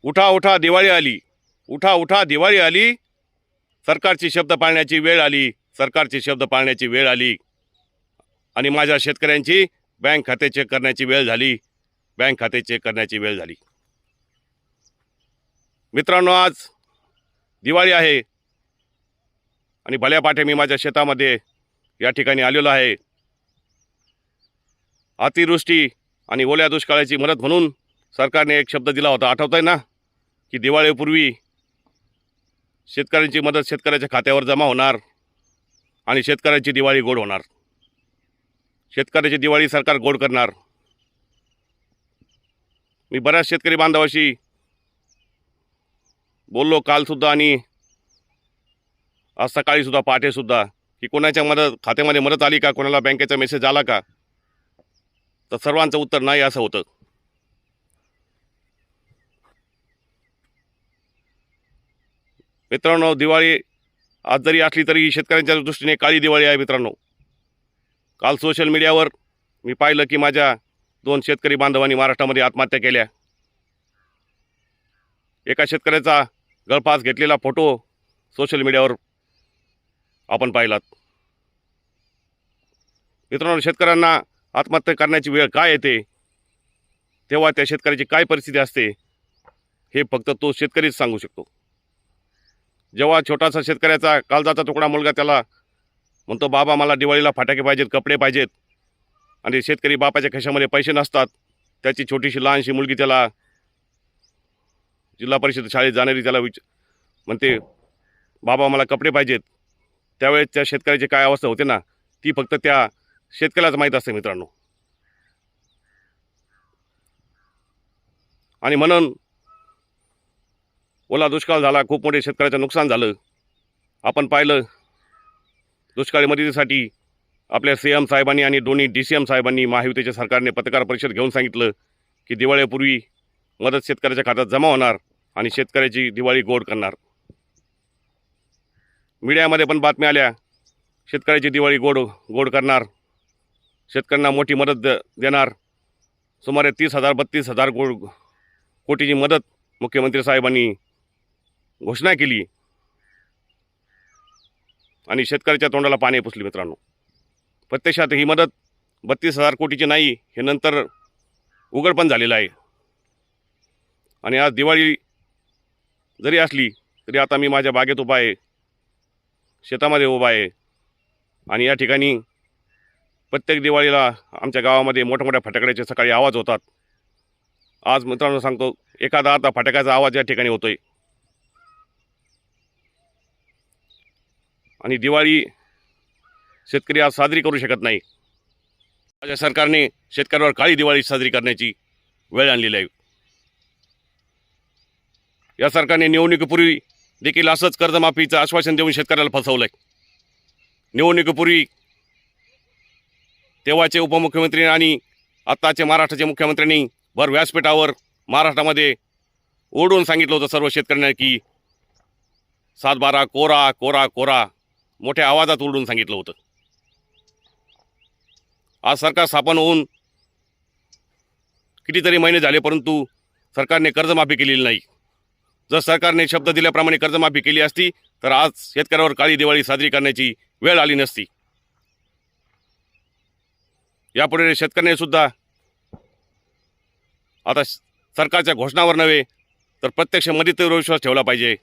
उठा उठा दिवाळी आली, उठा उठा दिवाळी आली, सरकारची शब्द पाळण्याची वेळ आली, सरकारची शब्द पाळण्याची वेळ आली आणि माझ्या शेतकऱ्यांची बँक खाते चेक करण्याची वेळ झाली, बँक खाते चेक करण्याची वेळ झाली। मित्रांनो, आज दिवाळी आहे आणि भल्या पाठे मी माझ्या शेतामध्ये या ठिकाणी आलेलो आहे। अतिवृष्टी आणि ओल्या दुष्काळाची मदत म्हणून सरकारने एक शब्द दिला होता, आठवतंय ना, की दिवाळीपूर्वी शेतकऱ्यांची मदत शेतकऱ्याच्या खात्यावर जमा होणार आणि शेतकऱ्याची दिवाळी गोड होणार, शेतकऱ्याची दिवाळी सरकार गोड करणार। मी बऱ्याच शेतकरी बांधवांशी बोललो कालसुद्धा आणि आज सकाळीसुद्धा पहाटेसुद्धा, की कोणाच्या खात्यामध्ये मदत आली का, कोणाला बँकेचा मेसेज आला का, तर सर्वांचं उत्तर नाही असं होतं। मित्रांनो, दिवाळी आज जरी असली तरी शेतकऱ्यांच्या दृष्टीने काळी दिवाळी आहे। मित्रांनो, काल सोशल मीडियावर मी पाहिलं की माझ्या 2 शेतकरी बांधवांनी महाराष्ट्रामध्ये आत्महत्या केल्या। एका शेतकऱ्याचा गळफास घेतलेला फोटो सोशल मीडियावर आपण पाहिलात। मित्रांनो, शेतकऱ्यांना आत्महत्या करण्याची वेळ काय येते तेव्हा त्या शेतकऱ्याची काय परिस्थिती असते हे फक्त तो शेतकरीच सांगू शकतो। जेव्हा छोटासा शेतकऱ्याचा काळजाचा तुकडा मुलगा त्याला म्हणतो, बाबा मला दिवाळीला फटाके पाहिजेत, कपडे पाहिजेत, आणि शेतकरी बापाच्या खिशामध्ये पैसे नसतात, त्याची छोटीशी लहानशी मुलगी त्याला जिल्हा परिषद शाळेत जाणारी त्याला म्हणते, बाबा मला कपडे पाहिजेत, त्यावेळेस त्या शेतकऱ्याची काय अवस्था होते ना, ती फक्त त्या शेतकऱ्यालाच माहीत असते मित्रांनो। आणि म्हणून ओला दुष्काळ झाला, खूप मोठे शेतकऱ्याचं नुकसान झालं। आपण पाहिलं, दुष्काळी मदतीसाठी आपल्या CM साहेबांनी आणि दोन्ही DCM साहेबांनी, महायुतीच्या सरकारने पत्रकार परिषद घेऊन सांगितलं की दिवाळीपूर्वी मदत शेतकऱ्याच्या खात्यात जमा होणार आणि शेतकऱ्याची दिवाळी गोड करणार। मीडियामध्ये पण बातम्या आल्या, शेतकऱ्याची दिवाळी गोड करणार, शेतकऱ्यांना मोठी मदत देणार, सुमारे 30,000-32,000 कोटीची मदत मुख्यमंत्री साहेबांनी घोषणा केली आणि शेतकऱ्याच्या तोंडाला पाणी पुसले। मित्रांनो, प्रत्यक्षात ही मदत 32,000 कोटीची नाही हे नंतर उघड पण झालेलं आहे। आणि आज दिवाळी जरी असली तरी आता मी माझ्या बागेत उभा आहे, शेतामध्ये उभा आहे, आणि या ठिकाणी प्रत्येक दिवाळीला आमच्या गावामध्ये मोठ्या फटाकड्याचे सकाळी आवाज होतात। आज मित्रांनो सांगतो, एखादा अर्धा फटाक्याचा आवाज या ठिकाणी होतोय। आणि दिवाळी शेतकरी आज साजरी करू शकत नाही। माझ्या सरकारने शेतकऱ्यावर काळी दिवाळी साजरी करण्याची वेळ आणलेली आहे। या सरकारने निवडणुकीपूर्वी देखील असंच कर्जमाफीचं आश्वासन देऊन शेतकऱ्याला फसवलंय। निवडणुकीपूर्वी तेव्हाचे उपमुख्यमंत्री आणि आत्ताचे महाराष्ट्राचे मुख्यमंत्र्यांनी भर व्यासपीठावर महाराष्ट्रामध्ये ओरडून सांगितलं होतं सर्व शेतकऱ्यांना की 7/12 कोरा कोरा कोरा, मोठ्या आवाजात ओरडून सांगितलं होतं। आज सरकार स्थापन होऊन कितीतरी महिने झाले, परंतु सरकारने कर्जमाफी केलेली नाही। जर सरकारने शब्द दिल्याप्रमाणे कर्जमाफी केली असती तर आज शेतकऱ्यावर काळी दिवाळी साजरी करण्याची वेळ आली नसती। यापुढे शेतकऱ्याने सुद्धा आता सरकारच्या घोषणावर नव्हे तर प्रत्यक्ष मदतीवर विश्वास ठेवला पाहिजे।